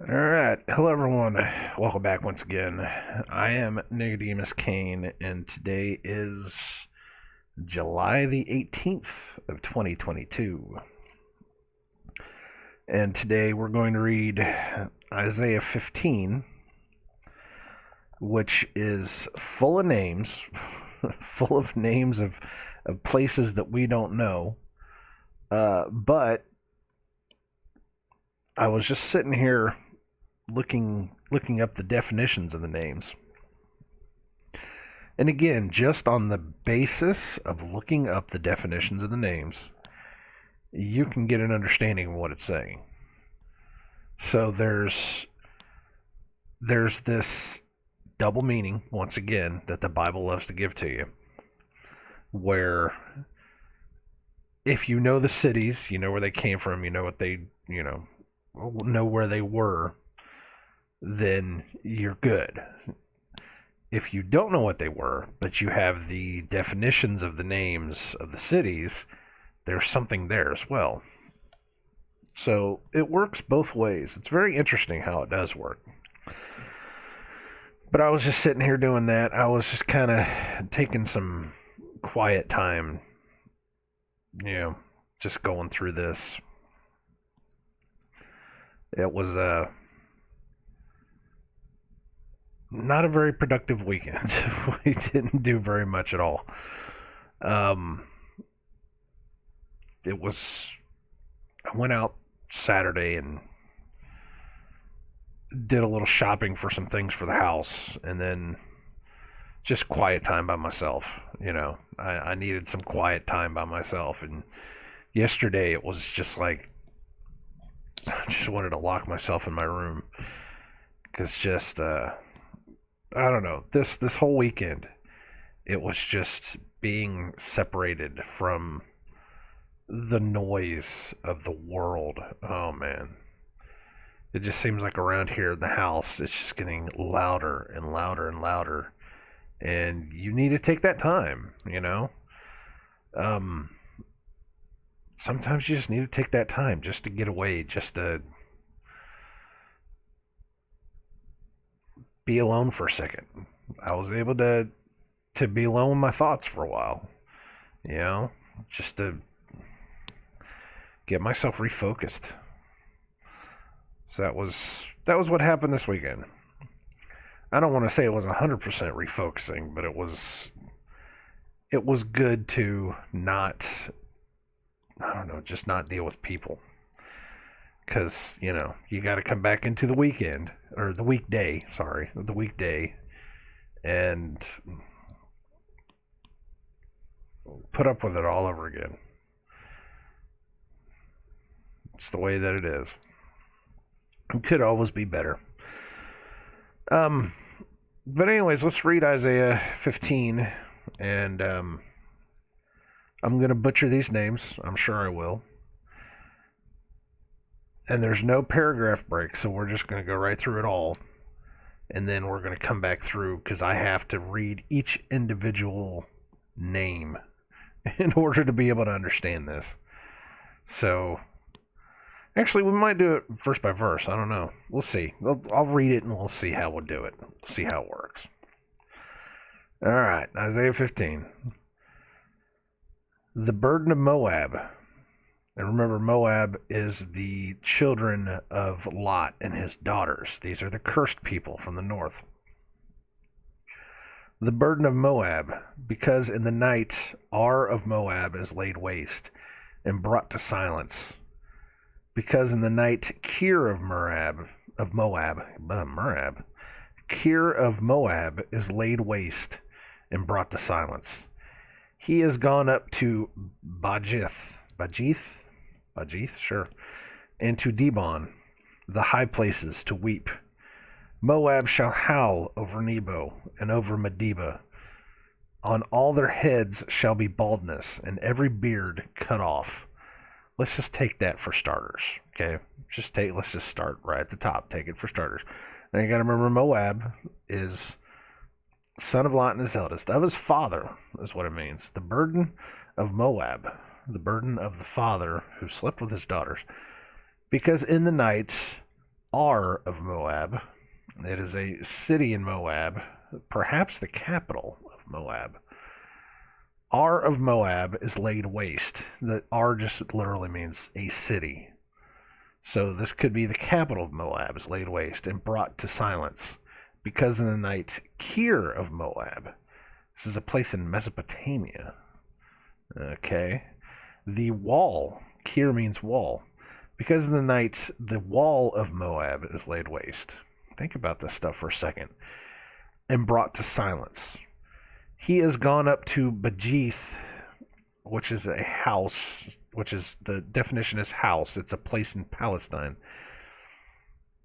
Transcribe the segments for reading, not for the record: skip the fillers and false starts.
All right. Hello, everyone. Welcome back once again. I am Nicodemus Kane, and today is July the 18th of 2022. And today we're going to read Isaiah 15, which is full of names, full of names of places that we don't know. But I was just sitting here looking up the definitions of the names. And again, just on the basis of looking up the definitions of the names, you can get an understanding of what it's saying. So there's this double meaning, once again, that the Bible loves to give to you, where if you know the cities, you know where they came from, you know what they, know where they were, then you're good. If you don't know what they were, but you have the definitions of the names of the cities, there's something there as well. So it works both ways. It's very interesting how it does work. But I was just sitting here doing that. I was just kind of taking some quiet time, just going through this. It was not a very productive weekend. We didn't do very much at all. It was, I went out Saturday and did a little shopping for some things for the house, and then just quiet time by myself. I needed some quiet time by myself. And yesterday it was just like, I just wanted to lock myself in my room. Because I don't know, this whole weekend, it was just being separated from the noise of the world. Oh man, it just seems like around here in the house, it's just getting louder and louder and louder, and you need to take that time. Sometimes you just need to take that time just to get away, just to be alone for a second. I was able to be alone with my thoughts for a while, just to get myself refocused. So that was what happened this weekend. I don't want to say it was 100% refocusing, but it was good to not, I don't know, just not deal with people. Because, you got to come back into the weekend, or the weekday, and put up with it all over again. It's the way that it is. It could always be better. But anyways, let's read Isaiah 15, and I'm going to butcher these names. I'm sure I will. And there's no paragraph break, so we're just going to go right through it all. And then we're going to come back through, because I have to read each individual name in order to be able to understand this. So, actually, we might do it verse by verse. I don't know. We'll see. I'll read it and we'll see how we'll do it. We'll see how it works. All right, Isaiah 15. The burden of Moab. And remember, Moab is the children of Lot and his daughters. These are the cursed people from the north. The burden of Moab, because in the night Ar of Moab is laid waste and brought to silence. Because in the night Kir of Kir of Moab is laid waste and brought to silence. He has gone up to Bajith, sure, and to Dibon, the high places, to weep. Moab shall howl over Nebo and over Medeba. On all their heads shall be baldness, and every beard cut off. Let's just take that for starters, okay? Let's just start right at the top. Take it for starters. Now you got to remember, Moab is son of Lot and his eldest, of his father, is what it means. The burden of Moab, the burden of the father who slept with his daughters. Because in the night Ar of Moab. It is a city in Moab, perhaps the capital of Moab. Ar of Moab is laid waste. The Ar just literally means a city. So this could be the capital of Moab is laid waste and brought to silence. Because in the night, Kir of Moab. This is a place in Mesopotamia. Okay. The wall. Kir means wall. Because in the night, the wall of Moab is laid waste. Think about this stuff for a second. And brought to silence. He has gone up to Bajith, which is a house, which is, the definition is house. It's a place in Palestine.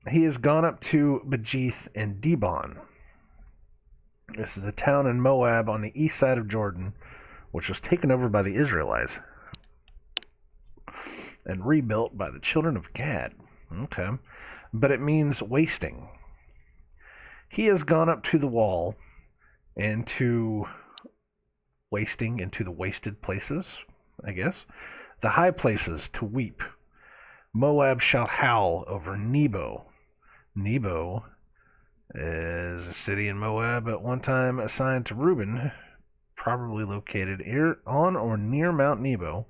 He has gone up to Bajith and Dibon. This is a town in Moab on the east side of Jordan, which was taken over by the Israelites and rebuilt by the children of Gad. Okay. But it means wasting. He has gone up to the wall and to wasting, into the wasted places, I guess. The high places to weep. Moab shall howl over Nebo. Nebo is a city in Moab at one time assigned to Reuben, probably located on or near Mount Nebo.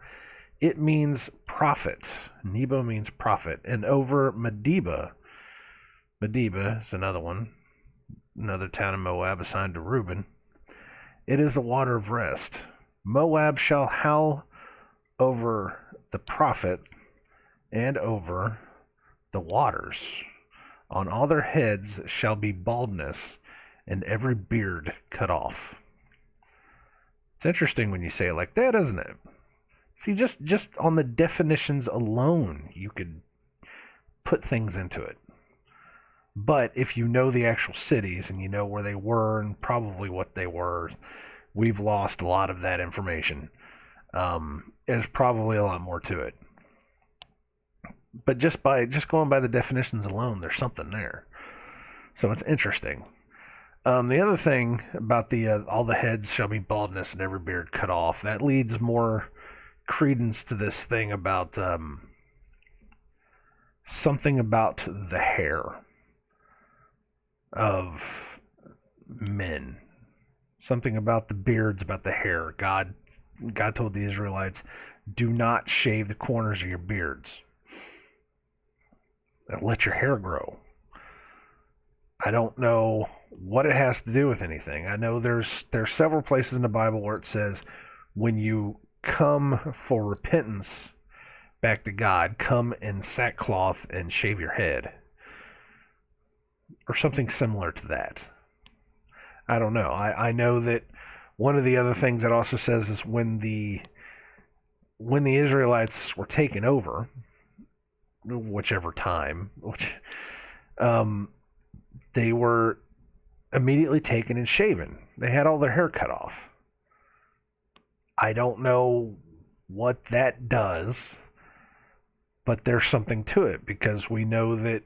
It means prophet. Nebo means prophet. And over Medeba. Medeba is another one. Another town in Moab assigned to Reuben. It is the water of rest. Moab shall howl over the prophet and over the waters. On all their heads shall be baldness, and every beard cut off. It's interesting when you say it like that, isn't it? See, just on the definitions alone, you could put things into it. But if you know the actual cities and you know where they were and probably what they were, we've lost a lot of that information. There's probably a lot more to it. But just going by the definitions alone, there's something there. So it's interesting. The other thing about the all the heads shall be baldness and every beard cut off, that leads more credence to this thing about something about the hair of men. Something about the beards, about the hair. God told the Israelites, do not shave the corners of your beards. Let your hair grow. I don't know what it has to do with anything. I know there's several places in the Bible where it says when you come for repentance back to God, come in sackcloth and shave your head. Or something similar to that. I don't know. I know that one of the other things it also says is when the Israelites were taken over, whichever time, they were immediately taken and shaven. They had all their hair cut off. I don't know what that does, but there's something to it because we know that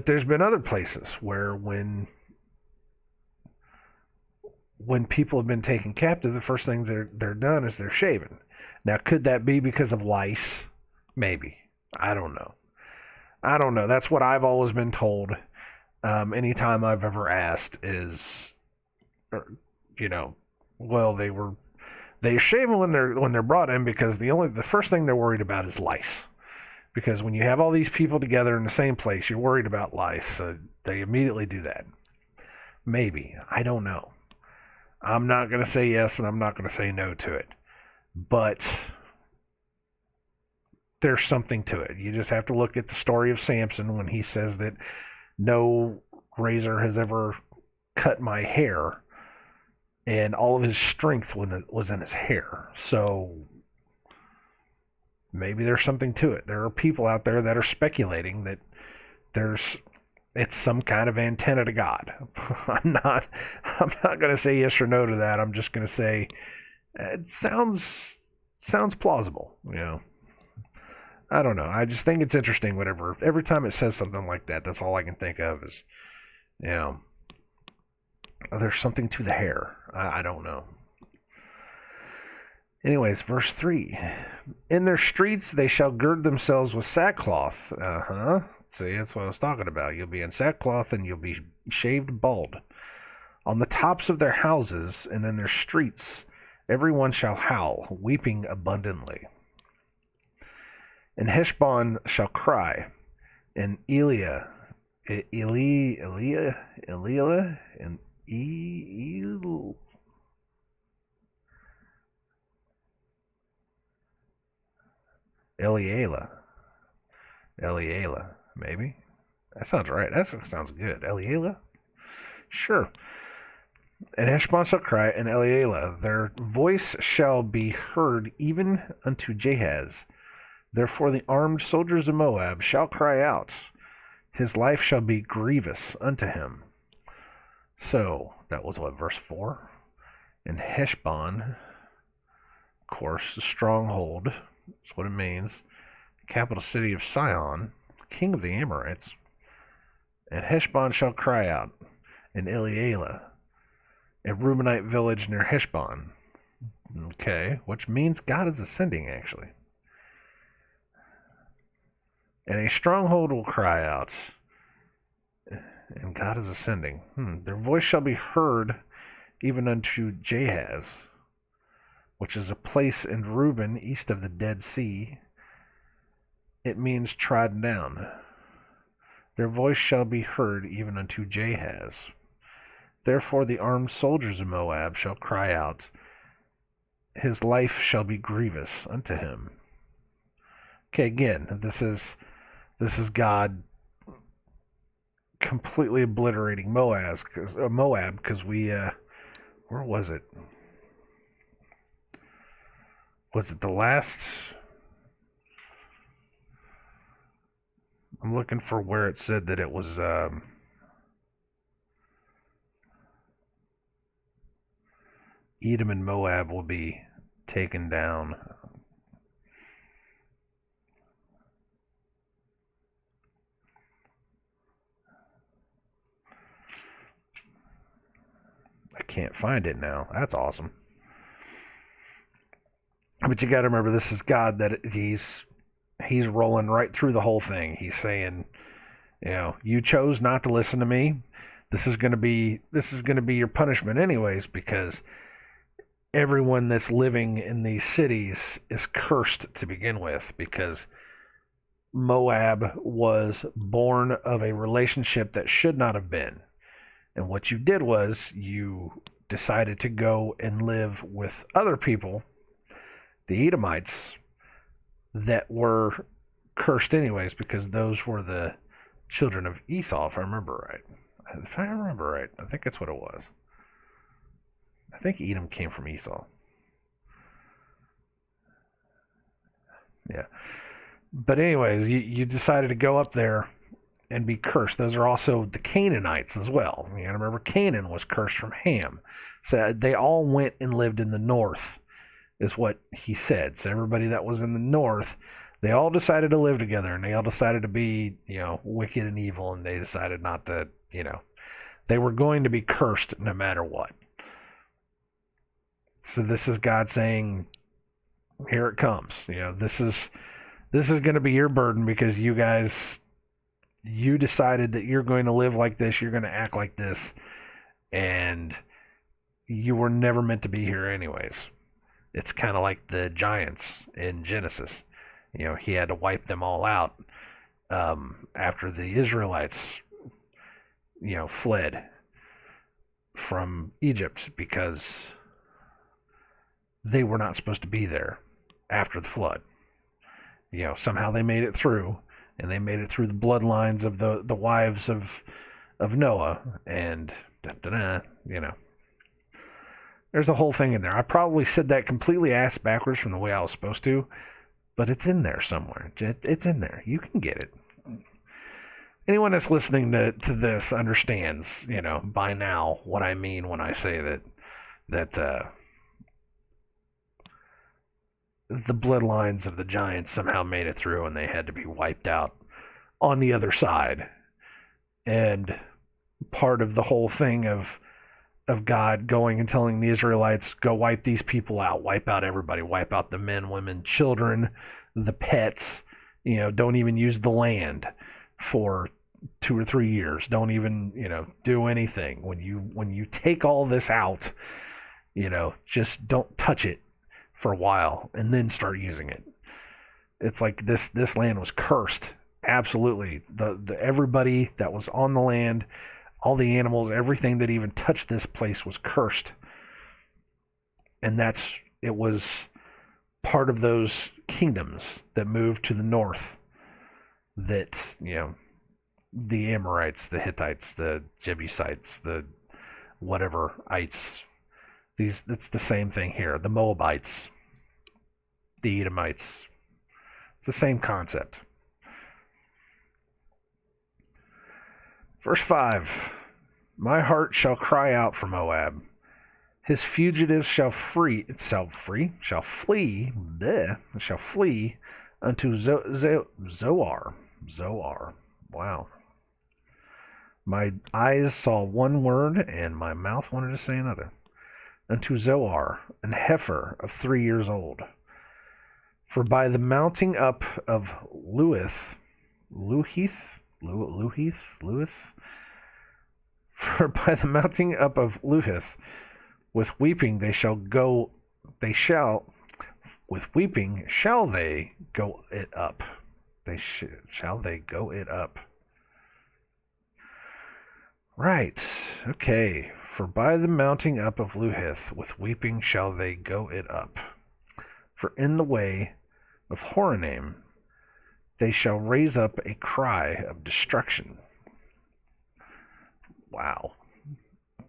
there's been other places where when people have been taken captive, the first thing they're done is they're shaven. Now, could that be because of lice? Maybe. I don't know. That's what I've always been told. Anytime I've ever asked is, well, they're shaven when they're brought in because the first thing they're worried about is lice. Because when you have all these people together in the same place, you're worried about lice. So they immediately do that. Maybe. I don't know. I'm not going to say yes and I'm not going to say no to it. But there's something to it. You just have to look at the story of Samson when he says that no razor has ever cut my hair and all of his strength was in his hair. So maybe there's something to it. There are people out there that are speculating that it's some kind of antenna to God. I'm not going to say yes or no to that. I'm just going to say it sounds plausible, I don't know. I just think it's interesting whenever every time it says something like that, that's all I can think of is there's something to the hair. I don't know. Anyways, verse 3. In their streets they shall gird themselves with sackcloth. See, that's what I was talking about. You'll be in sackcloth and you'll be shaved bald. On the tops of their houses and in their streets, everyone shall howl, weeping abundantly. And Heshbon shall cry, and Eliah, and Eliela, maybe. That sounds right. That sounds good. Eliela? Sure. And Heshbon shall cry, and Eliela, their voice shall be heard even unto Jahaz. Therefore the armed soldiers of Moab shall cry out. His life shall be grievous unto him. So, that was what, verse 4? And Heshbon, of course, the stronghold, that's what it means, capital city of Sihon, king of the Amorites. And Heshbon shall cry out, and Eliela, a Reubenite village near Heshbon. Okay, which means God is ascending, actually. And a stronghold will cry out, and God is ascending. Their voice shall be heard even unto Jahaz, which is a place in Reuben east of the Dead Sea. It means trodden down. Their voice shall be heard even unto Jahaz. Therefore the armed soldiers of Moab shall cry out. His life shall be grievous unto him. Okay, again, this is God completely obliterating Moab because we where was it? Was it the last? I'm looking for where it said that it was Edom and Moab will be taken down. I can't find it now. That's awesome. But you got to remember, this is God, that he's rolling right through the whole thing. He's saying, you chose not to listen to me. This is going to be your punishment anyways, because everyone that's living in these cities is cursed to begin with, because Moab was born of a relationship that should not have been. And what you did was you decided to go and live with other people, the Edomites, that were cursed anyways, because those were the children of Esau, if I remember right. I think that's what it was. I think Edom came from Esau. Yeah. But anyways, you decided to go up there and be cursed. Those are also the Canaanites as well. You gotta remember, Canaan was cursed from Ham. So they all went and lived in the north, is what he said. So everybody that was in the north, they all decided to live together, and they all decided to be, wicked and evil, and they decided not to, they were going to be cursed no matter what. So this is God saying, here it comes. This is going to be your burden, because you decided that you're going to live like this, you're going to act like this, and you were never meant to be here anyways. It's kind of like the giants in Genesis. He had to wipe them all out after the Israelites, fled from Egypt, because they were not supposed to be there after the flood. Somehow they made it through, and they made it through the bloodlines of the wives of Noah, and there's a whole thing in there. I probably said that completely ass backwards from the way I was supposed to, but it's in there somewhere. It's in there. You can get it. Anyone that's listening to this understands, by now what I mean when I say that the bloodlines of the giants somehow made it through, and they had to be wiped out on the other side. And part of the whole thing of God going and telling the Israelites, go wipe these people out, wipe out everybody, wipe out the men, women, children, the pets, don't even use the land. for 2 or 3 years. Don't even, do anything. When you take all this out, just don't touch it for a while and then start using it. It's like this land was cursed. Absolutely. The everybody that was on the land, all the animals, everything that even touched this place was cursed. And it was part of those kingdoms that moved to the north that, the Amorites, the Hittites, the Jebusites, the whatever ites. It's the same thing here. The Moabites, the Edomites. It's the same concept. Verse 5. My heart shall cry out for Moab. His fugitives shall flee unto Zoar. Zoar. Wow. My eyes saw one word, and my mouth wanted to say another. Unto Zoar, an heifer of 3 years old. For by the mounting up of Luhith, for by the mounting up of Luhith, with weeping with weeping shall they go it up. Shall they go it up? Right. Okay. For by the mounting up of Luhith, with weeping shall they go it up. For in the way of Horonaim, they shall raise up a cry of destruction. Wow.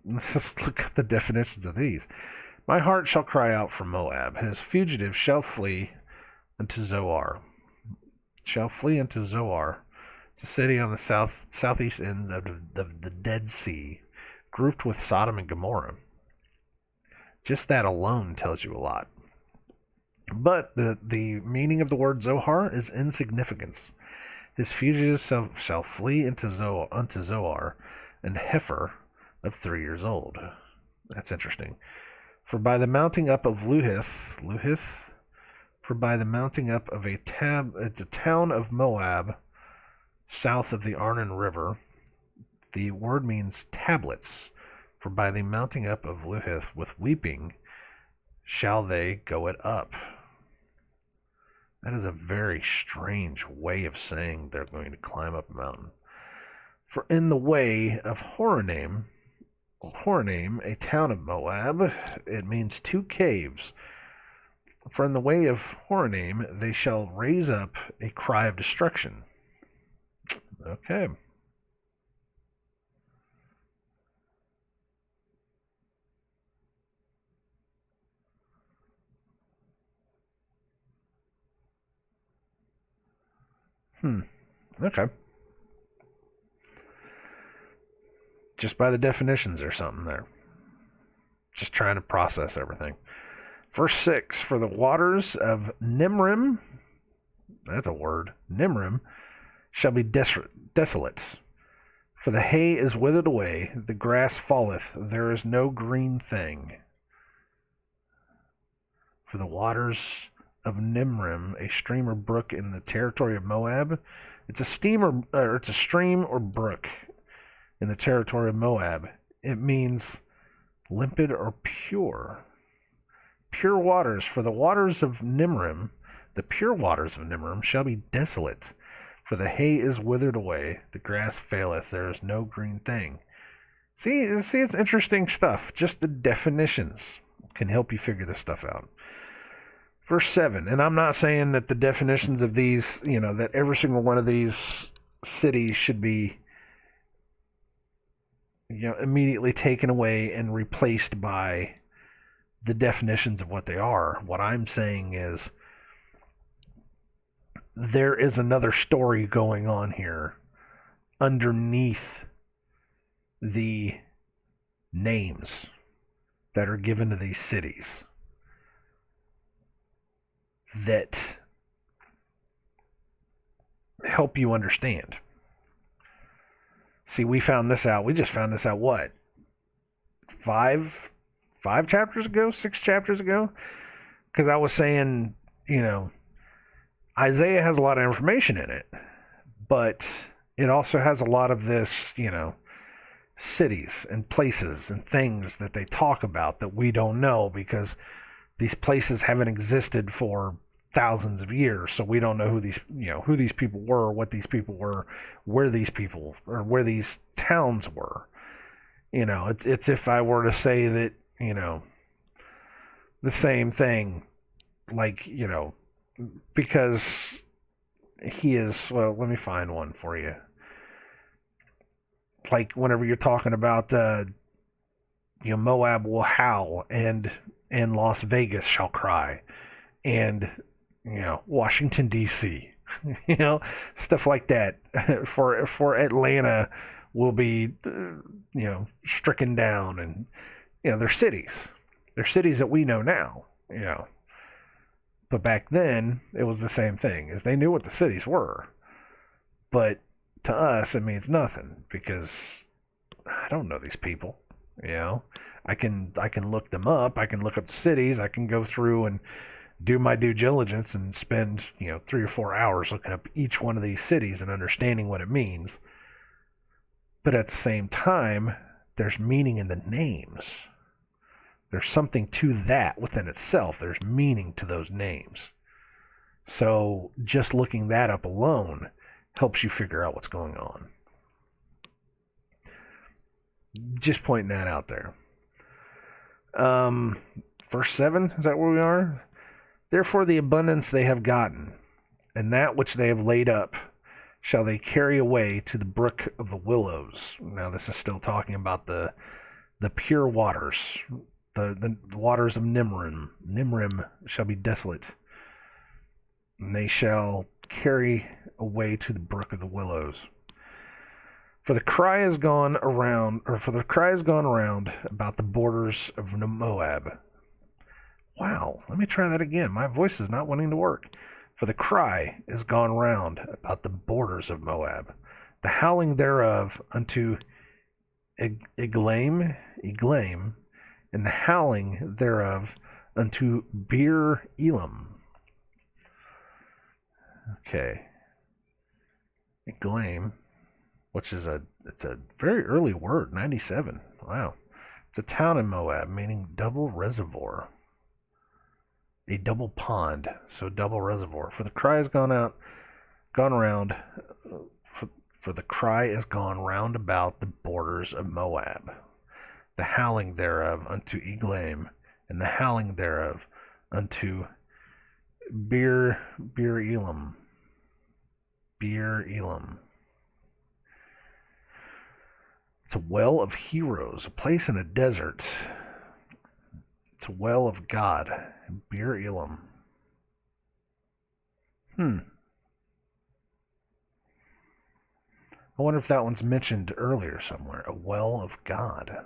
Let's look up the definitions of these. My heart shall cry out for Moab. His fugitives shall flee unto Zoar. Shall flee unto Zoar. It's a city on the southeast end of the Dead Sea, grouped with Sodom and Gomorrah. Just that alone tells you a lot. But the meaning of the word Zohar is insignificance. His fugitives shall flee unto Zoar, an heifer of 3 years old. That's interesting. For by the mounting up of Luhith, for by the mounting up of it's a town of Moab, south of the Arnon River. The word means tablets. For by the mounting up of Luhith with weeping shall they go it up. That is a very strange way of saying they're going to climb up a mountain. For in the way of Horonaim, a town of Moab, it means 2 caves. For in the way of Horonaim, they shall raise up a cry of destruction. Okay. Okay. Just by the definitions or something there. Just trying to process everything. Verse 6, for the waters of Nimrim, that's a word, Nimrim, shall be desolate. For the hay is withered away, the grass falleth, there is no green thing. For the waters of Nimrim, a stream or brook in the territory of Moab. It's a stream or brook in the territory of Moab. It means limpid or pure. Pure waters. For the waters of Nimrim, the pure waters of Nimrim shall be desolate. For the hay is withered away, the grass faileth, there is no green thing. See, it's interesting stuff. Just the definitions can help you figure this stuff out. Verse 7, and I'm not saying that the definitions of these, that every single one of these cities should be, immediately taken away and replaced by the definitions of what they are. What I'm saying is there is another story going on here underneath the names that are given to these cities that help you understand. See, we found this out. We just found this out, what? 5 chapters ago? 6 chapters ago? Because I was saying, Isaiah has a lot of information in it. But it also has a lot of this, cities and places and things that they talk about that we don't know because these places haven't existed for thousands of years, so we don't know who these people were, what these people were, where these people or where these towns were. It's if I were to say that, the same thing, like, because he is, well, let me find one for you. Like whenever you're talking about Moab will howl and Las Vegas shall cry, and Washington D.C. Stuff like that. For Atlanta will be stricken down, and they're cities. They're cities that we know now. But back then it was the same thing. Is they knew what the cities were, but to us it means nothing because I don't know these people. I can look them up. I can look up cities. I can go through and do my due diligence and spend 3 or 4 hours looking up each one of these cities and understanding what it means. But at the same time, there's meaning in the names. There's something to that within itself. There's meaning to those names. So just looking that up alone helps you figure out what's going on. Just pointing that out there. Verse 7, is that where we are? Therefore the abundance they have gotten, and that which they have laid up, shall they carry away to the brook of the willows. Now this is still talking about the pure waters. The waters of Nimrim. Nimrim shall be desolate. And they shall carry away to the brook of the willows. For the cry has gone around about the borders of Moab. Wow, let me try that again. My voice is not wanting to work. For the cry is gone round about the borders of Moab, the howling thereof unto Eglaim, and the howling thereof unto Beer Elam. Okay. Eglaim, which is it's a very early word, 97. Wow. It's a town in Moab, meaning double reservoir. A double pond, so double reservoir. For the cry has gone round, for the cry is gone round about the borders of Moab, the howling thereof unto Eglaim, and the howling thereof unto Beer Elam. Beer Elam. It's a well of heroes, a place in a desert. It's a well of God. Beer Elam. I wonder if that one's mentioned earlier somewhere. A well of God.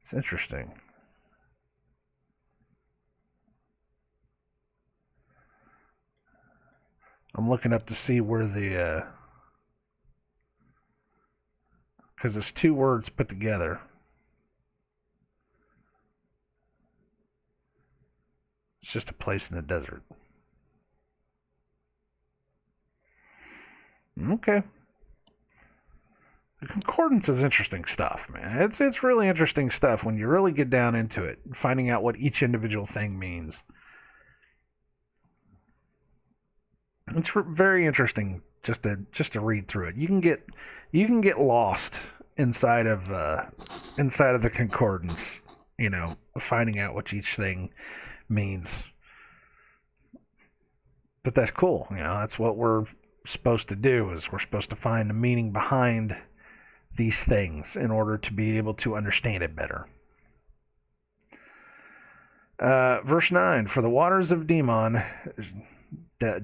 It's interesting. I'm looking up to see where the because it's two words put together. It's just a place in the desert. Okay. The concordance is interesting stuff, man. It's really interesting stuff when you really get down into it, finding out what each individual thing means. It's very interesting just to read through it. You can get lost inside of the concordance, finding out what each thing means. But that's cool. That's what we're supposed to do. Is we're supposed to find the meaning behind these things in order to be able to understand it better. Verse 9, for the waters of Daimon, for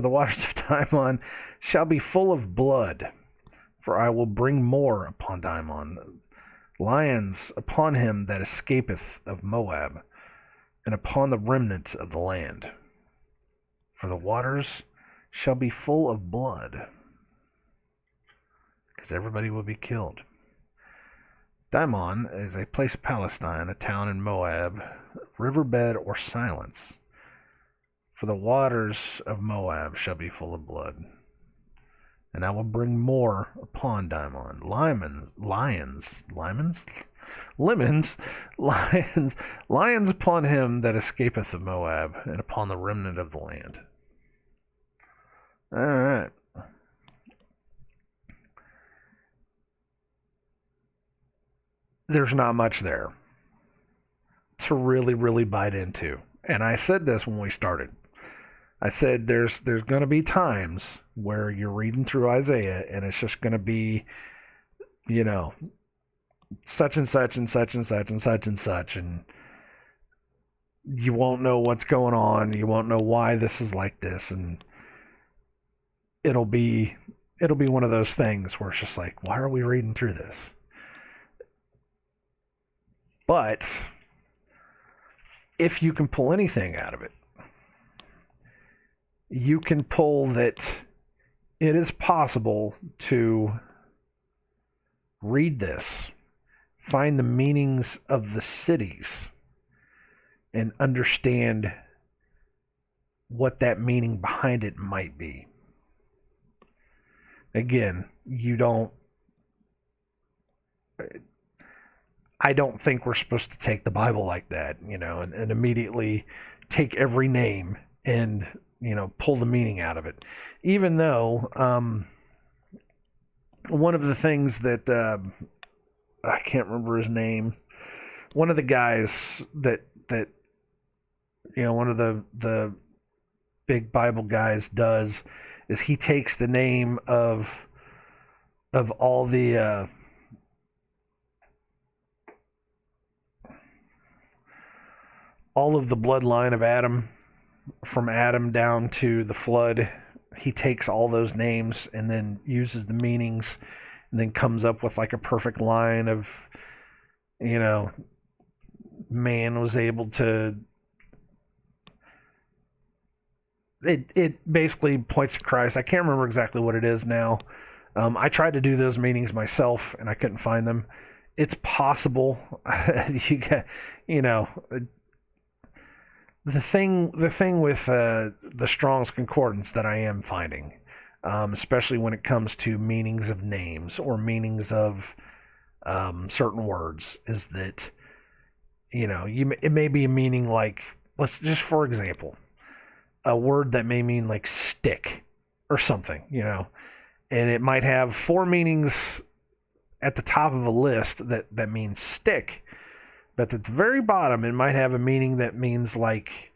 the waters of Daimon shall be full of blood, for I will bring more upon Daimon, lions upon him that escapeth of Moab, and upon the remnant of the land. For the waters shall be full of blood, because everybody will be killed. Daimon is a place of Palestine, a town in Moab, riverbed, or silence. For the waters of Moab shall be full of blood. And I will bring more upon Dimon. Lions upon him that escapeth of Moab, and upon the remnant of the land. All right. There's not much there to really bite into. And I said this when we started. I said there's going to be times where you're reading through Isaiah and it's just going to be, such and such and such and such and such and such, and you won't know what's going on. You won't know why this is like this, and it'll be one of those things where it's just like, why are we reading through this? But if you can pull anything out of it, you can pull that it is possible to read this, find the meanings of the cities, and understand what that meaning behind it might be. Again, I don't think we're supposed to take the Bible like that, and immediately take every name and, pull the meaning out of it. Even though one of the things that I can't remember his name, one of the guys that one of the big Bible guys does is he takes the name of all the all of the bloodline of Adam, from Adam down to the flood. He takes all those names and then uses the meanings and then comes up with like a perfect line of, man was able to, it basically points to Christ. I can't remember exactly what it is now. I tried to do those meanings myself and I couldn't find them. It's possible. The thing with the Strong's Concordance that I am finding, especially when it comes to meanings of names or meanings of certain words, is that it may be a meaning like, let's just, for example, a word that may mean like stick or something, and it might have 4 meanings at the top of a list that means stick. But at the very bottom, it might have a meaning that means like,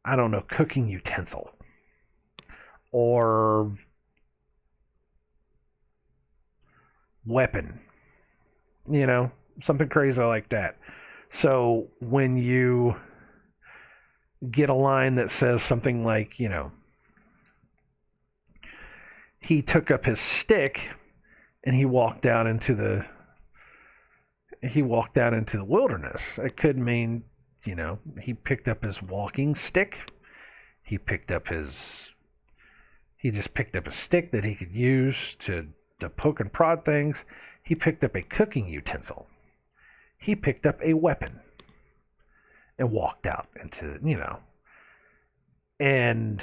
I don't know, cooking utensil. Or weapon. Something crazy like that. So when you get a line that says something like, he took up his stick and he walked out into the wilderness. It could mean, he picked up his walking stick. He just picked up a stick that he could use to poke and prod things. He picked up a cooking utensil. He picked up a weapon and walked out into, and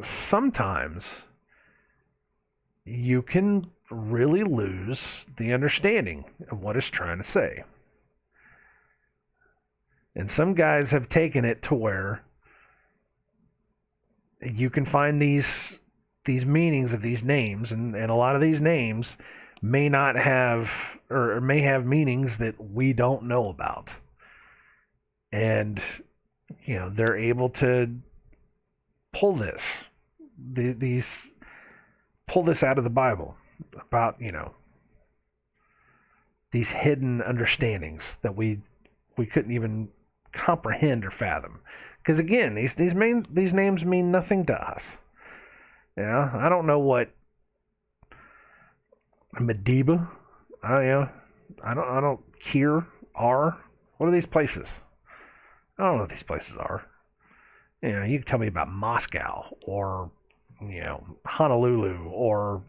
sometimes you can really lose the understanding of what it's trying to say. And some guys have taken it to where you can find these meanings of these names, and a lot of these names may not have, or may have meanings that we don't know about. And, they're able to pull this out of the Bible about, these hidden understandings that we couldn't even comprehend or fathom. Because again, these names mean nothing to us. I don't know what Mediba, I don't Kier are. What are these places? I don't know what these places are. You can tell me about Moscow or Honolulu or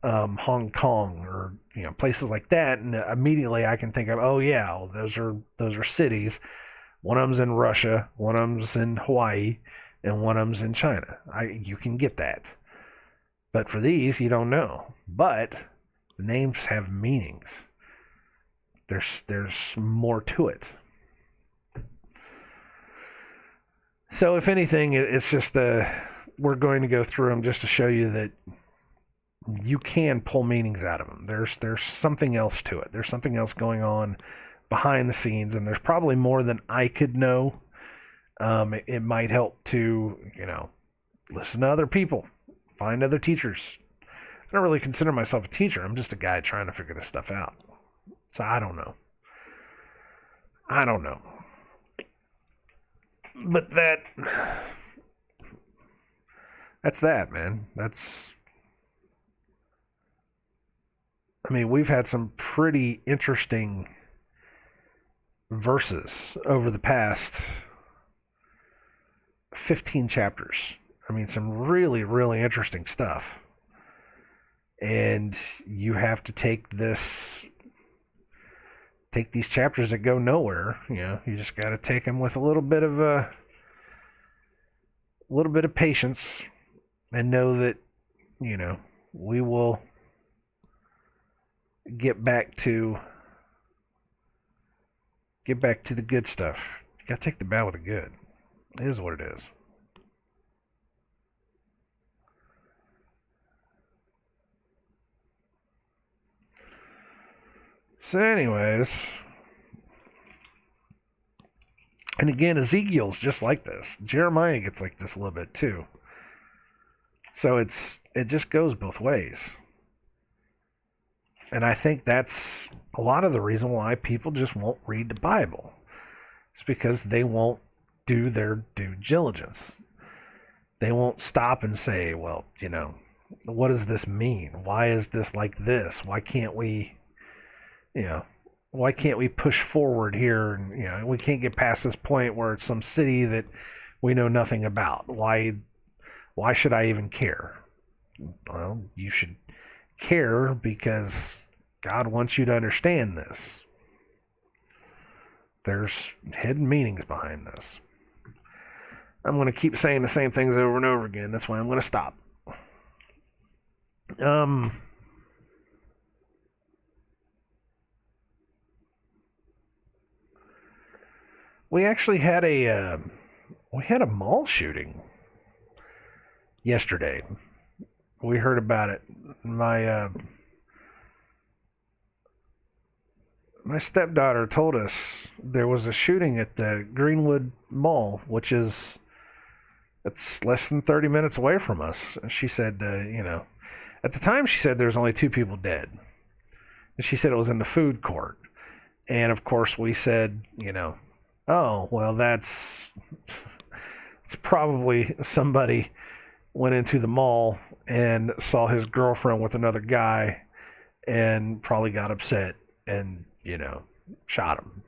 Hong Kong or places like that, and immediately I can think of, oh yeah, well, those are cities. One of them's in Russia, one of them's in Hawaii, and one of them's in China. You can get that, but for these you don't know. But the names have meanings. There's more to it. So if anything, it's just we're going to go through them just to show you that you can pull meanings out of them. There's something else to it. There's something else going on behind the scenes, and there's probably more than I could know. It might help to, listen to other people, find other teachers. I don't really consider myself a teacher. I'm just a guy trying to figure this stuff out. So I don't know. But that's that, man. We've had some pretty interesting verses over the past 15 chapters. Some really, really interesting stuff. And you have to take these chapters that go nowhere. You just got to take them with a little bit of patience, and know that we will get back to the good stuff. You got to take the bad with the good. It is what it is. So anyways, and again, Ezekiel's just like this. Jeremiah gets like this a little bit too. So it just goes both ways. And I think that's a lot of the reason why people just won't read the Bible. It's because they won't do their due diligence. They won't stop and say, well, what does this mean? Why is this like this? Why can't we push forward here? And, we can't get past this point where it's some city that we know nothing about. Why should I even care? Well, you should care because God wants you to understand this. There's hidden meanings behind this. I'm going to keep saying the same things over and over again. That's why I'm going to stop. We actually had a mall shooting yesterday. We heard about it. My stepdaughter told us there was a shooting at the Greenwood Mall, which it's less than 30 minutes away from us. And she said, at the time she said there was only 2 people dead. And she said it was in the food court. And of course we said, oh, well, it's probably somebody went into the mall and saw his girlfriend with another guy and probably got upset and, shot him.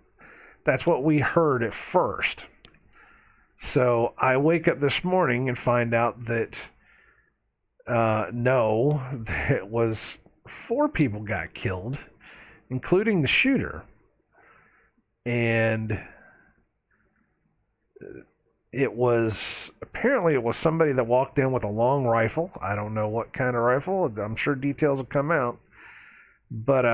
That's what we heard at first. So I wake up this morning and find out that, no, it was 4 people got killed, including the shooter. And apparently it was somebody that walked in with a long rifle. I don't know what kind of rifle. I'm sure details will come out. But,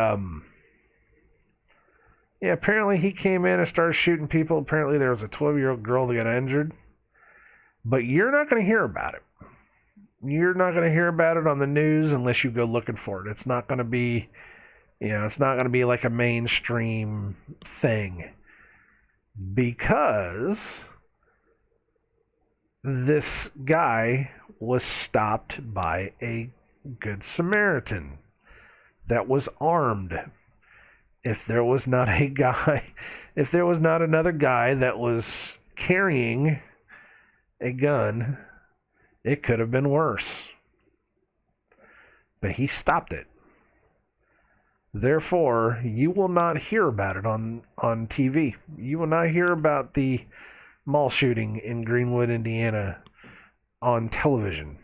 yeah, apparently he came in and started shooting people. Apparently there was a 12-year-old girl that got injured. But you're not going to hear about it. You're not going to hear about it on the news unless you go looking for it. It's not going to be, it's not going to be like a mainstream thing. Because this guy was stopped by a Good Samaritan that was armed. If there was not another guy that was carrying a gun, it could have been worse. But he stopped it. Therefore, you will not hear about it on TV. You will not hear about the mall shooting in Greenwood, Indiana on television.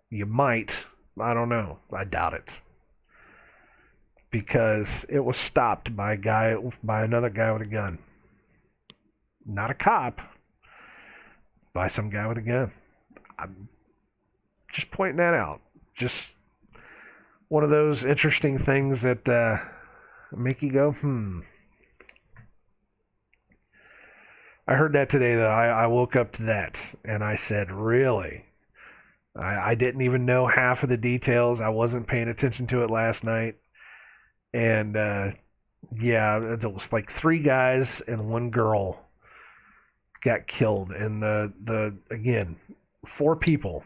You might. I don't know. I doubt it. because it was stopped by another guy with a gun. Not a cop, by some guy with a gun. I'm just pointing that out. Just one of those interesting things that make you go, I heard that today, though. I woke up to that, and I said, really? I didn't even know half of the details. I wasn't paying attention to it last night. And, yeah, it was like 3 guys and 1 girl got killed. And again, 4 people.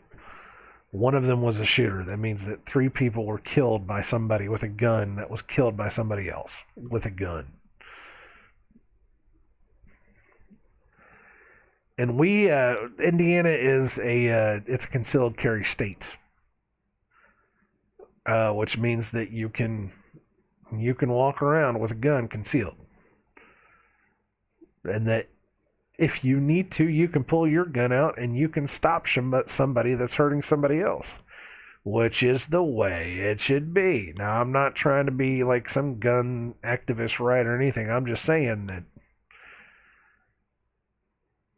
One of them was a shooter. That means that 3 people were killed by somebody with a gun that was killed by somebody else with a gun. And Indiana is it's a concealed carry state, which means that you can walk around with a gun concealed, and that if you need to, you can pull your gun out and you can stop somebody that's hurting somebody else, which is the way it should be. Now, I'm not trying to be like some gun activist right or anything. I'm just saying that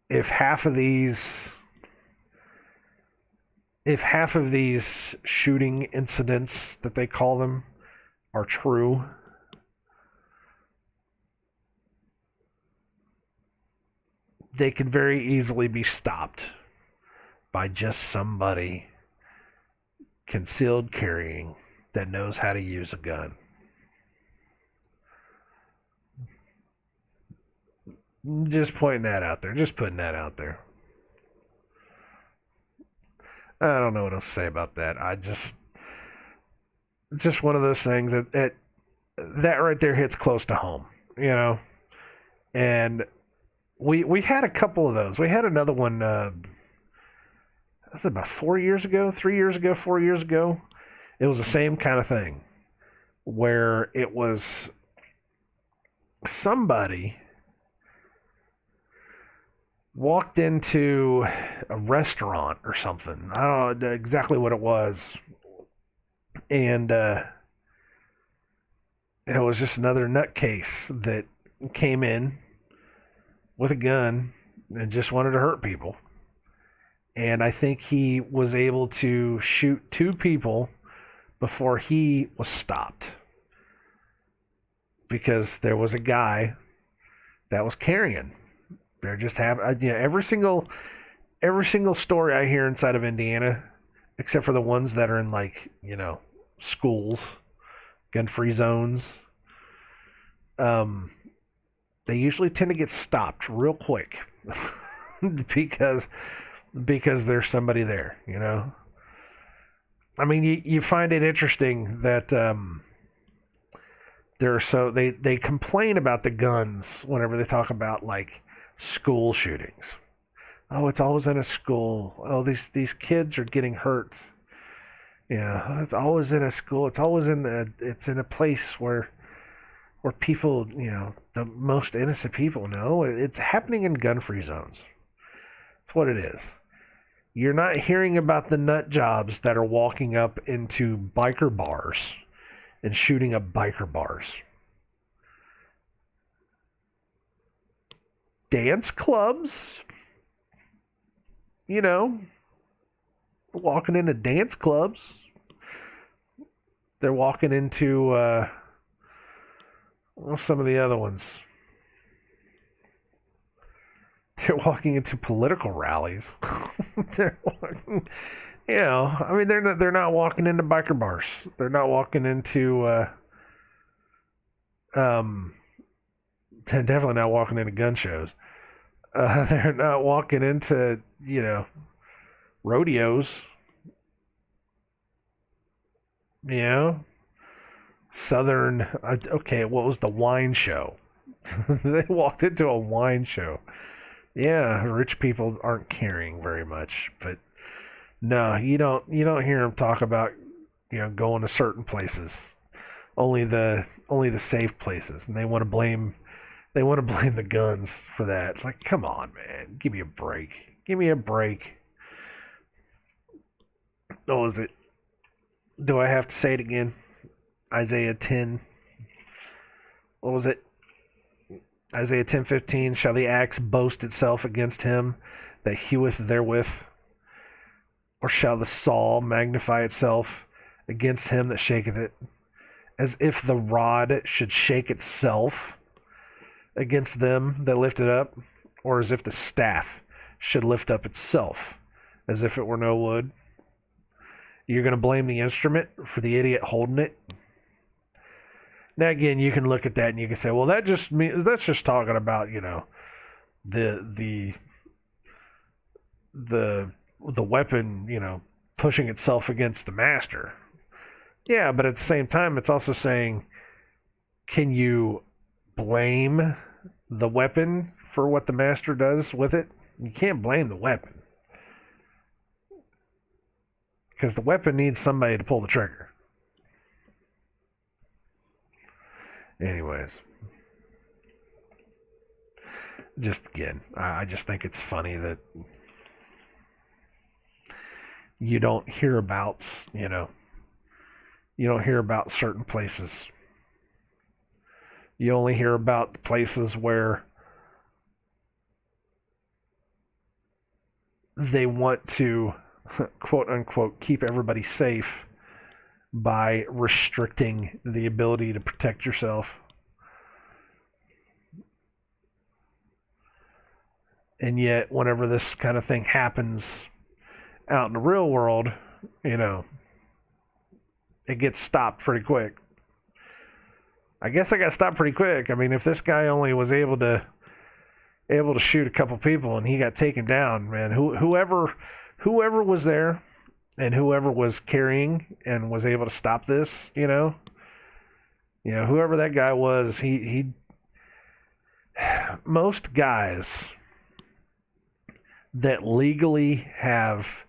if half of these shooting incidents that they call them are true, they could very easily be stopped by just somebody concealed carrying that knows how to use a gun. Just pointing that out there. Just putting that out there. I don't know what else to say about that. It's just one of those things that right there hits close to home, And we had a couple of those. We had another one. That's about 4 years ago, 3 years ago, 4 years ago. It was the same kind of thing, where it was somebody walked into a restaurant or something. I don't know exactly what it was. And it was just another nutcase that came in with a gun and just wanted to hurt people. And I think he was able to shoot 2 people before he was stopped, because there was a guy that was carrying. They're just every single story I hear inside of Indiana, except for the ones that are in schools, gun-free zones, they usually tend to get stopped real quick because there's somebody there. I mean, you find it interesting that they complain about the guns whenever they talk about school shootings. Oh, it's always in a school. Oh, these kids are getting hurt. It's always in a school. It's always in a place where people, the most innocent people know. It's happening in gun-free zones. That's what it is. You're not hearing about the nut jobs that are walking up into biker bars and shooting up biker bars. Dance clubs, walking into dance clubs. They're walking into some of the other ones. They're walking into political rallies. They're walking, they're not walking into biker bars. They're not walking into they're definitely not walking into gun shows. They're not walking into, rodeos. Southern, okay, what was the wine show? They walked into a wine show. Yeah, rich people aren't caring very much, but no, you don't hear them talk about, going to certain places. Only the safe places, and they want to blame the guns for that. It's like, come on, man, give me a break. Oh, is it? Do I have to say it again? Isaiah 10. what was it? Isaiah 10:15, shall the axe boast itself against him that heweth therewith? Or shall the saw magnify itself against him that shaketh it? As if the rod should shake itself against them that lift it up, or as if the staff should lift up itself, as if it were no wood. You're going to blame the instrument for the idiot holding it? Now again, you can look at that and you can say, well, that's just talking about, the weapon, pushing itself against the master. Yeah, but at the same time, it's also saying, can you blame the weapon for what the master does with it? You can't blame the weapon, because the weapon needs somebody to pull the trigger. Anyways, just again, I just think it's funny that you don't hear about, you don't hear about certain places. You only hear about the places where they want to, quote unquote, keep everybody safe by restricting the ability to protect yourself. And yet, whenever this kind of thing happens out in the real world, it gets stopped pretty quick. I guess I got stopped pretty quick. I mean, if this guy only was able to shoot a couple people and he got taken down, man, whoever was there and whoever was carrying and was able to stop this, whoever that guy was, he most guys that legally have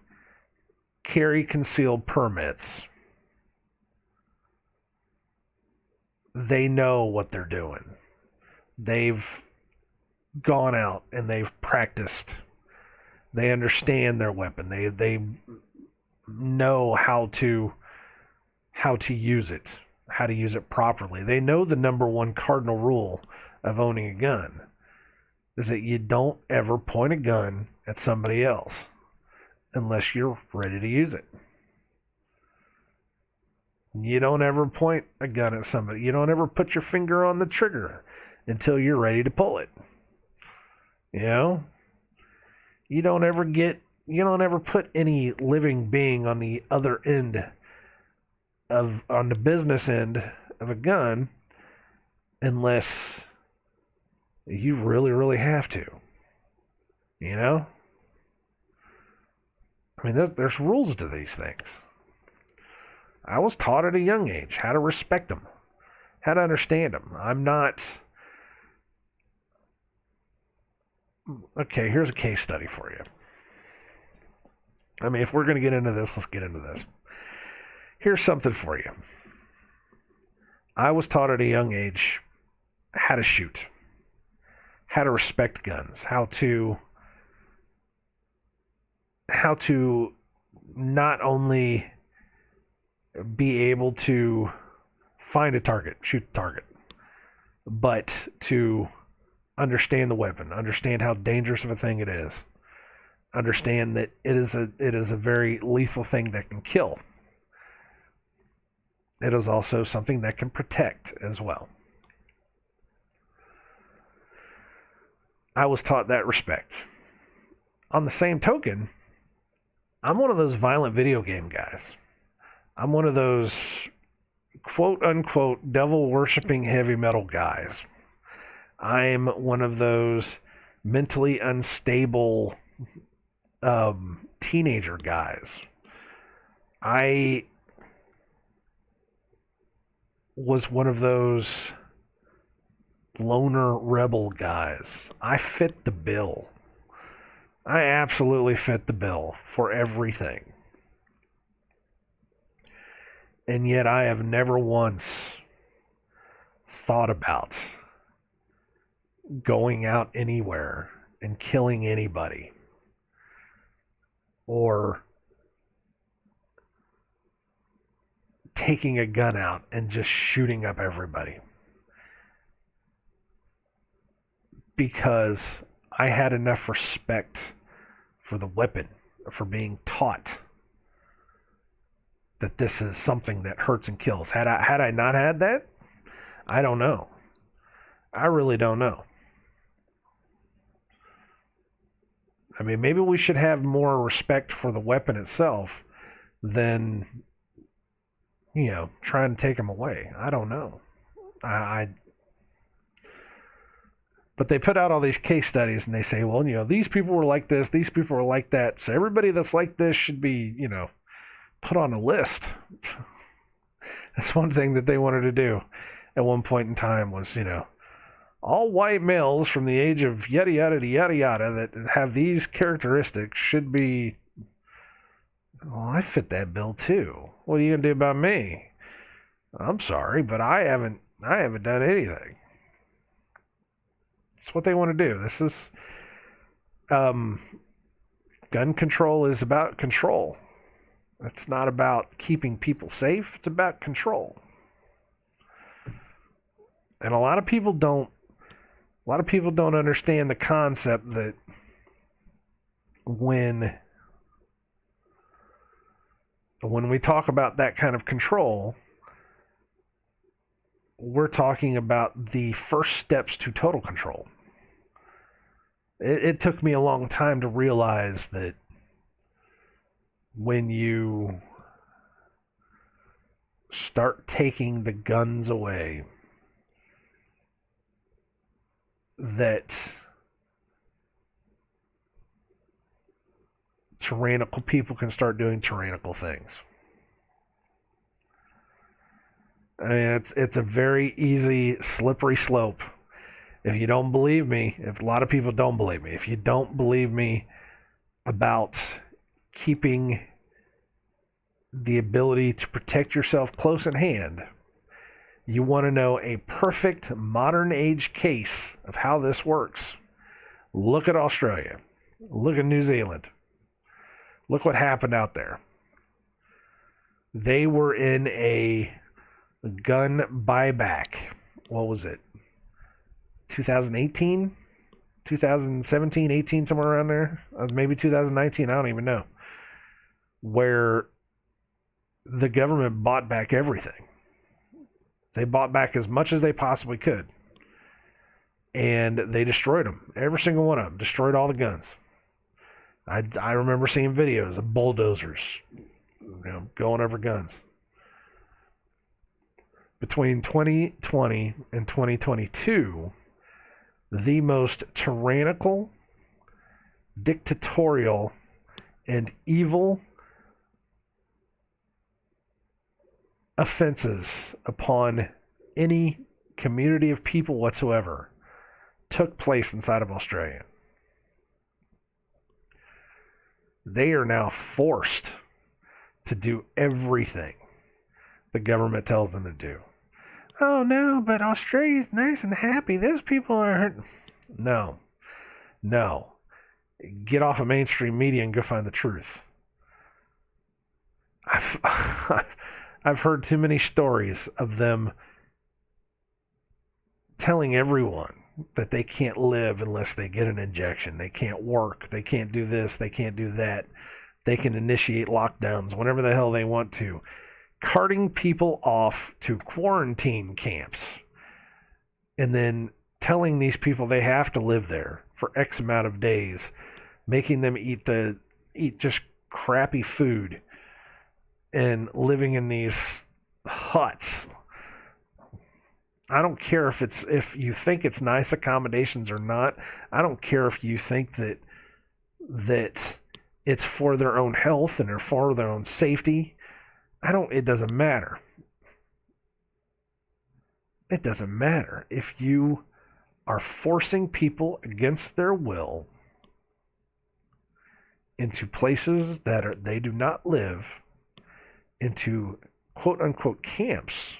carry concealed permits, they know what they're doing. They've gone out and they've practiced. They understand their weapon. They know how to use it, how to use it properly. They know the number one cardinal rule of owning a gun is that you don't ever point a gun at somebody else unless you're ready to use it. You don't ever point a gun at somebody. You don't ever put your finger on the trigger until you're ready to pull it. You don't ever put any living being on the other end on the business end of a gun unless you really, really have to. I mean, there's rules to these things. I was taught at a young age how to respect them, how to understand them. I'm not... Okay, here's a case study for you. I mean, if we're going to get into this, let's get into this. Here's something for you. I was taught at a young age how to shoot, how to respect guns, how to not only be able to find a target, shoot the target, but to understand the weapon, understand how dangerous of a thing it is, understand that it is a very lethal thing that can kill. It is also something that can protect as well. I was taught that respect. On the same token, I'm one of those violent video game guys. I'm one of those quote unquote devil worshipping heavy metal guys. I'm one of those mentally unstable teenager guys. I was one of those loner rebel guys. I fit the bill. I absolutely fit the bill for everything. And yet I have never once thought about going out anywhere and killing anybody, or taking a gun out and just shooting up everybody. because I had enough respect for the weapon, for being taught that this is something that hurts and kills. Had I not had that, I don't know. I really don't know. I mean, maybe we should have more respect for the weapon itself than, trying to take them away. I don't know. I But they put out all these case studies and they say, well, these people were like this, these people were like that. So everybody that's like this should be, put on a list. That's one thing that they wanted to do at one point in time was, all white males from the age of yada yada yada yada that have these characteristics should be. Well, I fit that bill too. What are you gonna do about me? I'm sorry, but I haven't done anything. It's what they want to do. This is gun control is about control. It's not about keeping people safe. It's about control. And a lot of people don't understand the concept that when we talk about that kind of control, we're talking about the first steps to total control. It took me a long time to realize that when you start taking the guns away, that tyrannical people can start doing tyrannical things. I mean, it's a very easy, slippery slope. If you don't believe me, if a lot of people don't believe me, if you don't believe me about keeping the ability to protect yourself close at hand, you want to know a perfect modern age case of how this works. Look at Australia. Look at New Zealand. Look what happened out there. They were in a gun buyback. What was it? 2018? 2017, 18, somewhere around there? Maybe 2019, I don't even know. Where the government bought back everything. They bought back as much as they possibly could. And they destroyed them. Every single one of them. Destroyed all the guns. I remember seeing videos of bulldozers, going over guns. Between 2020 and 2022, the most tyrannical, dictatorial, and evil offenses upon any community of people whatsoever took place inside of Australia. They are now forced to do everything the government tells them to do. Oh no, but Australia's nice and happy. Those people are hurt. No. Get off of mainstream media and go find the truth. I've heard too many stories of them telling everyone that they can't live unless they get an injection. They can't work. They can't do this. They can't do that. They can initiate lockdowns whenever the hell they want to. Carting people off to quarantine camps and then telling these people they have to live there for X amount of days, making them eat just crappy food and living in these huts. I don't care if you think it's nice accommodations or not. I don't care if you think that it's for their own health and they're for their own safety. It doesn't matter. It doesn't matter. If you are forcing people against their will into places that they do not live, into quote unquote camps,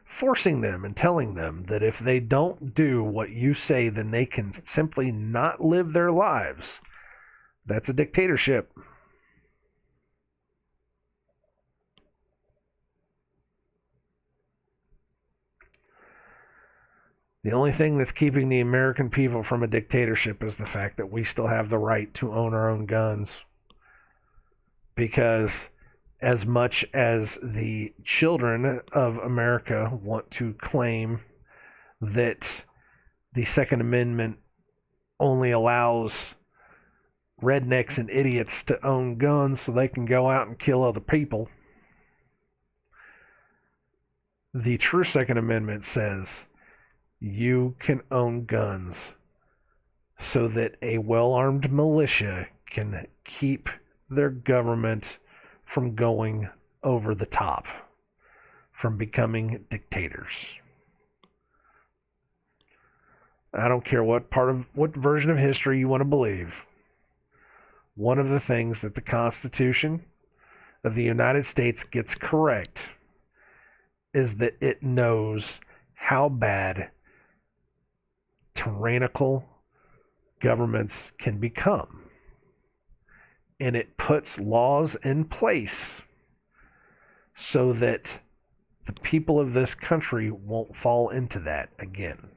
forcing them and telling them that if they don't do what you say, then they can simply not live their lives, that's a dictatorship. The only thing that's keeping the American people from a dictatorship is the fact that we still have the right to own our own guns. Because as much as the children of America want to claim that the Second Amendment only allows rednecks and idiots to own guns so they can go out and kill other people, the true Second Amendment says you can own guns so that a well-armed militia can keep their government from going over the top, from becoming dictators. I don't care what version of history you want to believe. One of the things that the Constitution of the United States gets correct is that it knows how bad tyrannical governments can become. And it puts laws in place so that the people of this country won't fall into that again.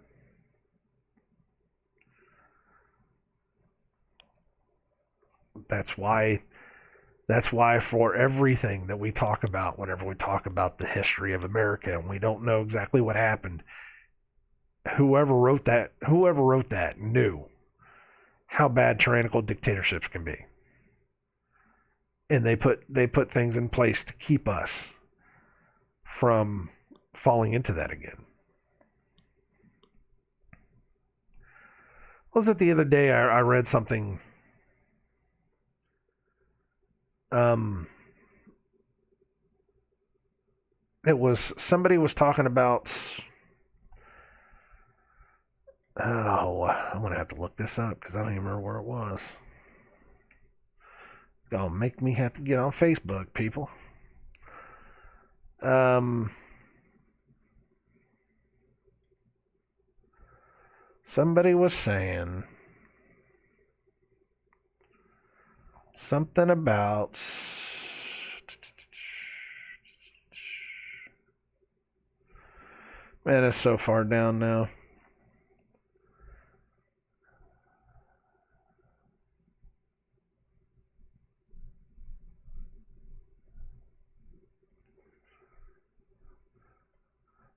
That's why for everything that we talk about, whenever we talk about the history of America and we don't know exactly what happened, whoever wrote that knew how bad tyrannical dictatorships can be. And they put things in place to keep us from falling into that again. What was it the other day? I read something. It was somebody was talking about. Oh, I'm gonna have to look this up because I don't even remember where it was. Gonna make me have to get on Facebook, people. Somebody was saying something about man, it's so far down now.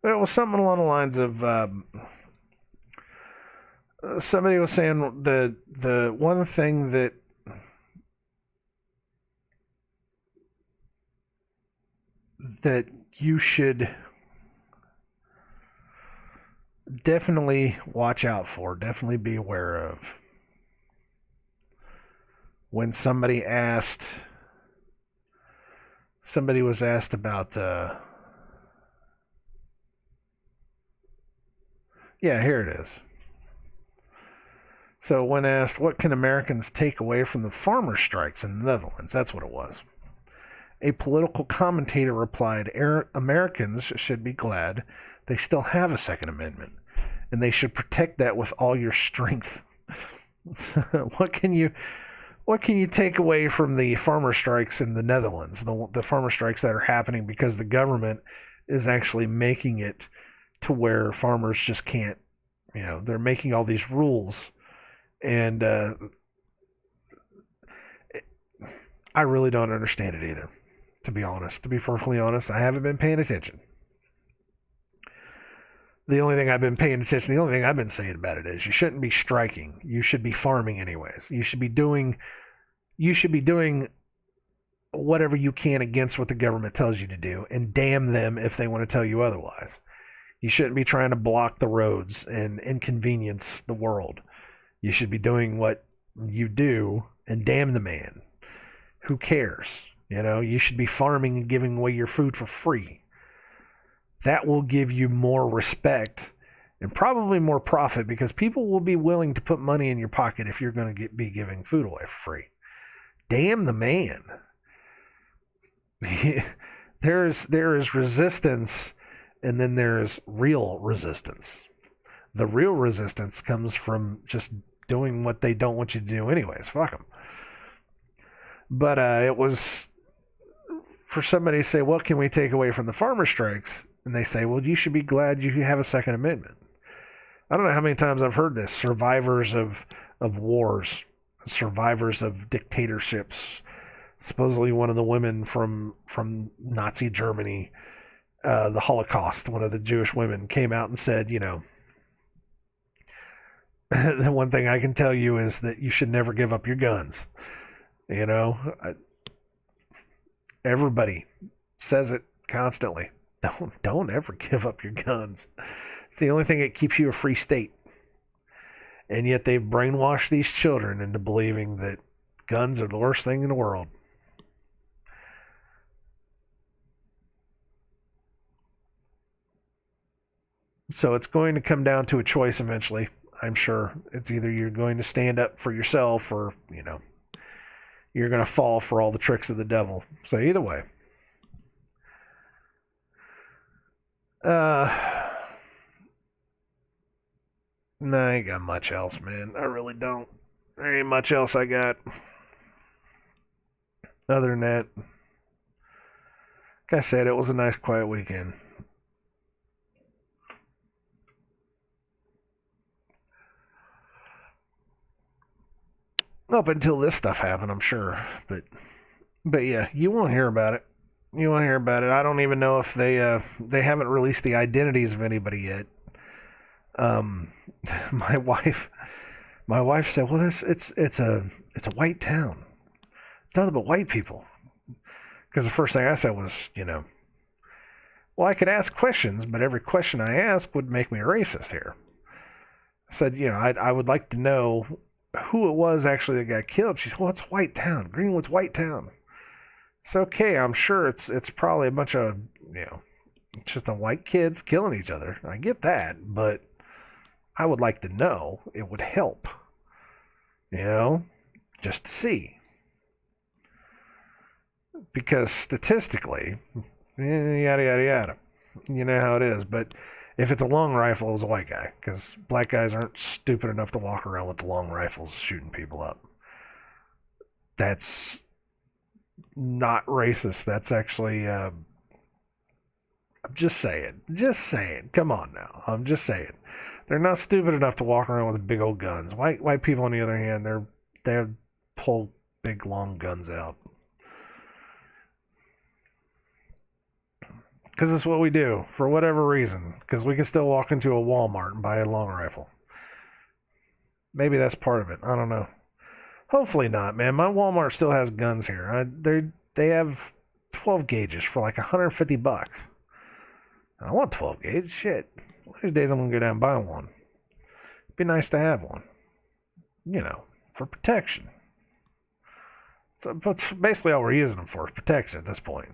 It was something along the lines of somebody was saying the one thing that you should definitely watch out for, definitely be aware of. When somebody was asked about yeah, here it is. So when asked, what can Americans take away from the farmer strikes in the Netherlands? That's what it was. A political commentator replied, Americans should be glad they still have a Second Amendment, and they should protect that with all your strength. What can you take away from the farmer strikes in the Netherlands? The farmer strikes that are happening because the government is actually making it to where farmers just can't, they're making all these rules. And I really don't understand it either, to be honest. To be perfectly honest, I haven't been paying attention. The only thing I've been saying about it is you shouldn't be striking. You should be farming anyways. You should be doing whatever you can against what the government tells you to do, and damn them if they want to tell you otherwise. You shouldn't be trying to block the roads and inconvenience the world. You should be doing what you do, and damn the man. Who cares? You should be farming and giving away your food for free. That will give you more respect and probably more profit, because people will be willing to put money in your pocket if you're going to be giving food away for free. Damn the man. There is resistance, and then there's real resistance. The real resistance comes from just doing what they don't want you to do anyways. Fuck them. But it was for somebody to say, what can we take away from the farmer strikes? And they say, well, you should be glad you have a Second Amendment. I don't know how many times I've heard this. Survivors of wars, survivors of dictatorships. Supposedly, one of the women from Nazi Germany, the Holocaust, one of the Jewish women, came out and said, the one thing I can tell you is that you should never give up your guns. You know, everybody says it constantly. Don't ever give up your guns. It's the only thing that keeps you a free state. And yet they've brainwashed these children into believing that guns are the worst thing in the world. So it's going to come down to a choice eventually. I'm sure it's either you're going to stand up for yourself or, you're going to fall for all the tricks of the devil. So either way. No, I ain't got much else, man. I really don't. There ain't much else I got. Other than that, like I said, it was a nice quiet weekend. Up until this stuff happened, I'm sure. But yeah, you won't hear about it. You won't hear about it. I don't even know if they haven't released the identities of anybody yet. Um, my wife said, "Well, it's a white town. It's nothing but white people." Because the first thing I said was, well, I could ask questions, but every question I ask would make me a racist here. I said, I would like to know who it was actually that got killed. She said, well, it's White Town. Greenwood's White Town. It's okay. I'm sure it's probably a bunch of, just the white kids killing each other. I get that, but I would like to know. It would help, just to see. Because statistically, yada, yada, yada. You know how it is. But if it's a long rifle, it was a white guy. Because black guys aren't stupid enough to walk around with the long rifles shooting people up. That's not racist. That's actually, I'm just saying. Just saying. Come on now. I'm just saying. They're not stupid enough to walk around with big old guns. White people, on the other hand, they pull big long guns out. Because it's what we do, for whatever reason. Because we can still walk into a Walmart and buy a long rifle. Maybe that's part of it. I don't know. Hopefully not, man. My Walmart still has guns here. They have 12 gauges for like $150. I want 12 gauge. Shit. One of these days I'm going to go down and buy one. It'd be nice to have one. For protection. So that's basically all we're using them for is protection at this point.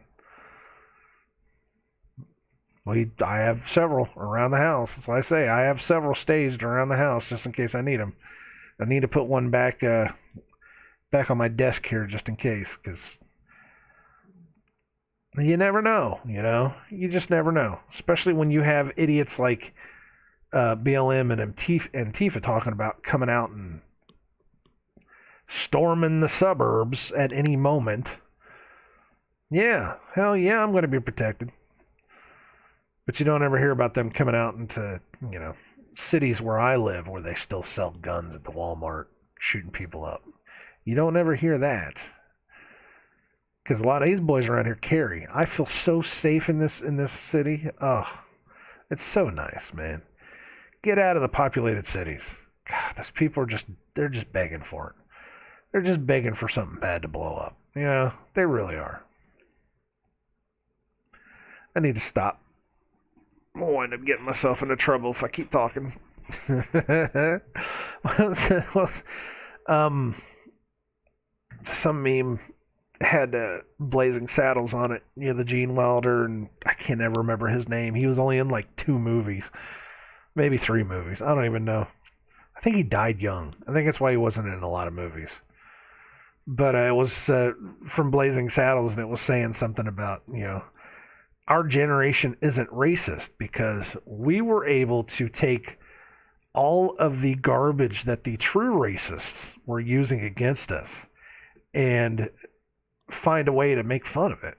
I have several around the house. That's why I say I have several staged around the house just in case I need them. I need to put one back on my desk here just in case, because you never know, You just never know. Especially when you have idiots like BLM and Antifa talking about coming out and storming the suburbs at any moment. Yeah, hell yeah, I'm going to be protected. But you don't ever hear about them coming out into, cities where I live where they still sell guns at the Walmart, shooting people up. You don't ever hear that. Because a lot of these boys around here carry. I feel so safe in this city. Oh, it's so nice, man. Get out of the populated cities. God, these people they're just begging for it. They're just begging for something bad to blow up. They really are. I need to stop. I'll wind up getting myself into trouble if I keep talking. Some meme had Blazing Saddles on it. The Gene Wilder, and I can't ever remember his name. He was only in like 2 movies, maybe 3 movies. I don't even know. I think he died young. I think that's why he wasn't in a lot of movies. But it was from Blazing Saddles, and it was saying something about, our generation isn't racist because we were able to take all of the garbage that the true racists were using against us and find a way to make fun of it.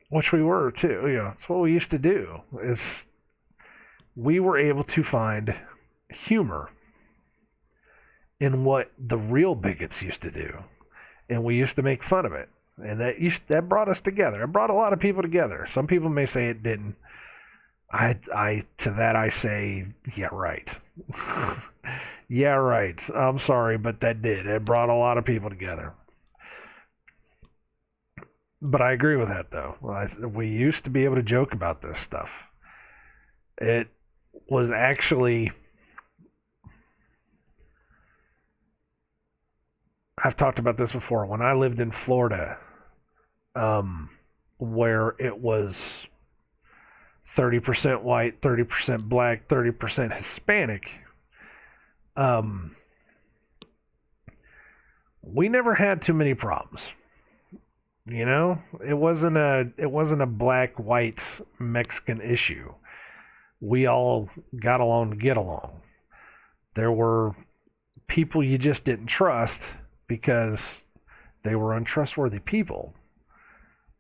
Which we were too. It's what we used to do. Is we were able to find humor in what the real bigots used to do. And we used to make fun of it. And that brought us together. It brought a lot of people together. Some people may say it didn't. To that I say, yeah, right. Yeah, right. I'm sorry, but that did. It brought a lot of people together. But I agree with that, though. We used to be able to joke about this stuff. It was actually... I've talked about this before. When I lived in Florida, where it was 30% white, 30% black, 30% Hispanic, we never had too many problems. You know, it wasn't a black, white, Mexican issue. We all got along to get along. There were people you just didn't trust because they were untrustworthy people.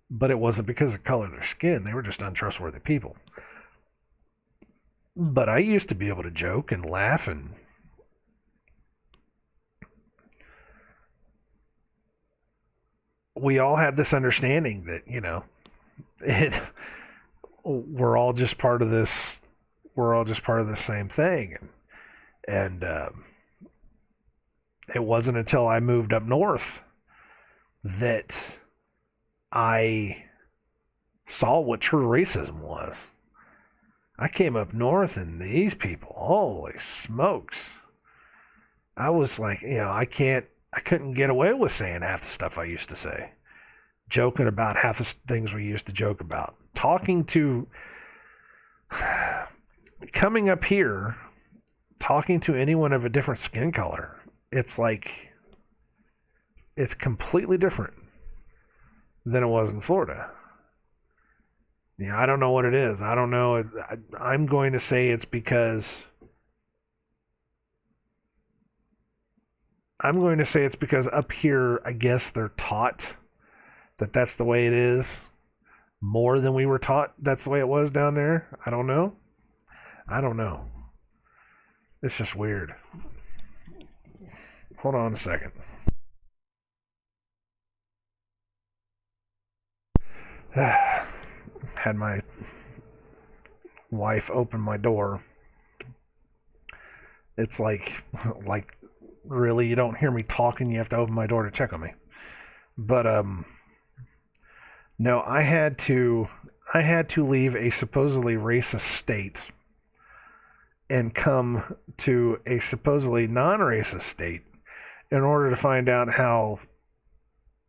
But it wasn't because of the color of their skin. They were just untrustworthy people. But I used to be able to joke and laugh, and we all had this understanding that, you know, we're all just part of this. We're all just part of the same thing. And it wasn't until I moved up north that I saw what true racism was. I came up north and these people, holy smokes. I was like, you know, I couldn't get away with saying half the stuff I used to say. Joking about half the things we used to joke about. Coming up here, talking to anyone of a different skin color, it's like, it's completely different than it was in Florida. Yeah, I don't know what it is. I don't know. I'm going to say it's because up here, I guess they're taught that that's the way it is more than we were taught that's the way it was down there. I don't know. It's just weird. Hold on a second. Had my wife open my door. It's like really, you don't hear me talking, you have to open my door to check on me. But no, I had to leave a supposedly racist state and come to a supposedly non-racist state in order to find out how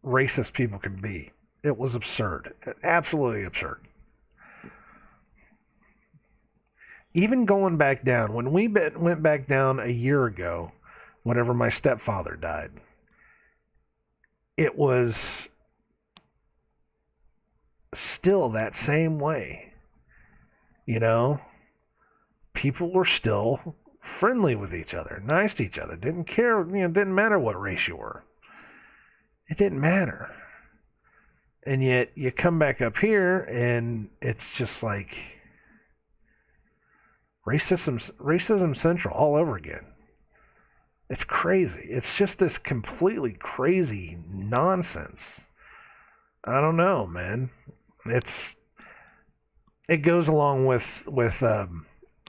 racist people can be. It was absurd. Absolutely absurd. Even going back down, when we went back down a year ago, whenever my stepfather died, it was still that same way. You know? People were still friendly with each other, nice to each other, didn't care, didn't matter what race you were. It didn't matter. And yet you come back up here and it's just like racism central all over again. It's crazy. It's just this completely crazy nonsense. I don't know, man. It goes along with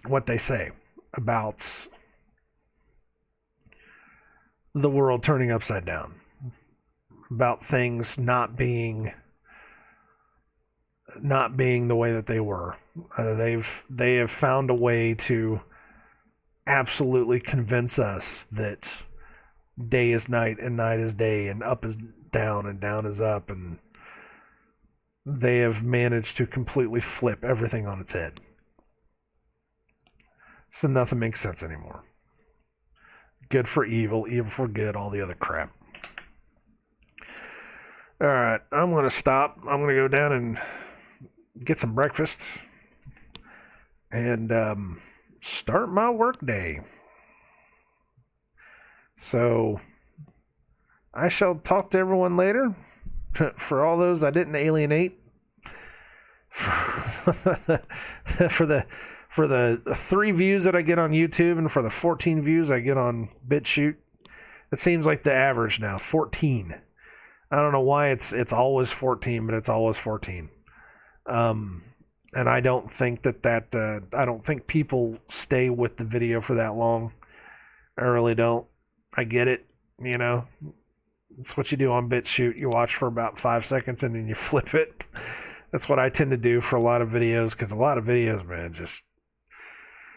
what they say about the world turning upside down, about things not being the way that they were. They have found a way to absolutely convince us that day is night and night is day and up is down and down is up, and they have managed to completely flip everything on its head. So nothing makes sense anymore. Good for evil, evil for good, all the other crap. All right, I'm going to stop. I'm going to go down and get some breakfast and start my work day. So I shall talk to everyone later. For all those I didn't alienate, for For the 3 views that I get on YouTube and for the 14 views I get on BitChute, it seems like the average now, 14. I don't know why it's always 14, but it's always 14. And I don't think I don't think people stay with the video for that long. I really don't. I get it, you know. It's what you do on BitChute. You watch for about 5 seconds and then you flip it. That's what I tend to do for a lot of videos, because a lot of videos, man, just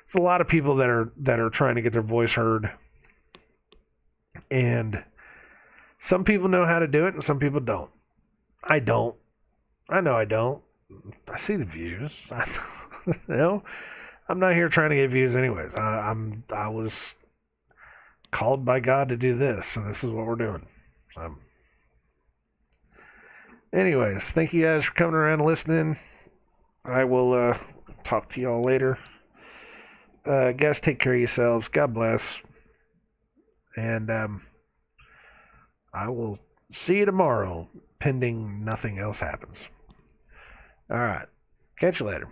it's a lot of people that are trying to get their voice heard. And some people know how to do it and some people don't. I don't. I know I don't. I see the views. You know, I'm not here trying to get views anyways. I was called by God to do this, and this is what we're doing. Anyways, thank you guys for coming around and listening. I will talk to y'all later. Guys, take care of yourselves. God bless. And I will see you tomorrow, pending nothing else happens. All right. Catch you later.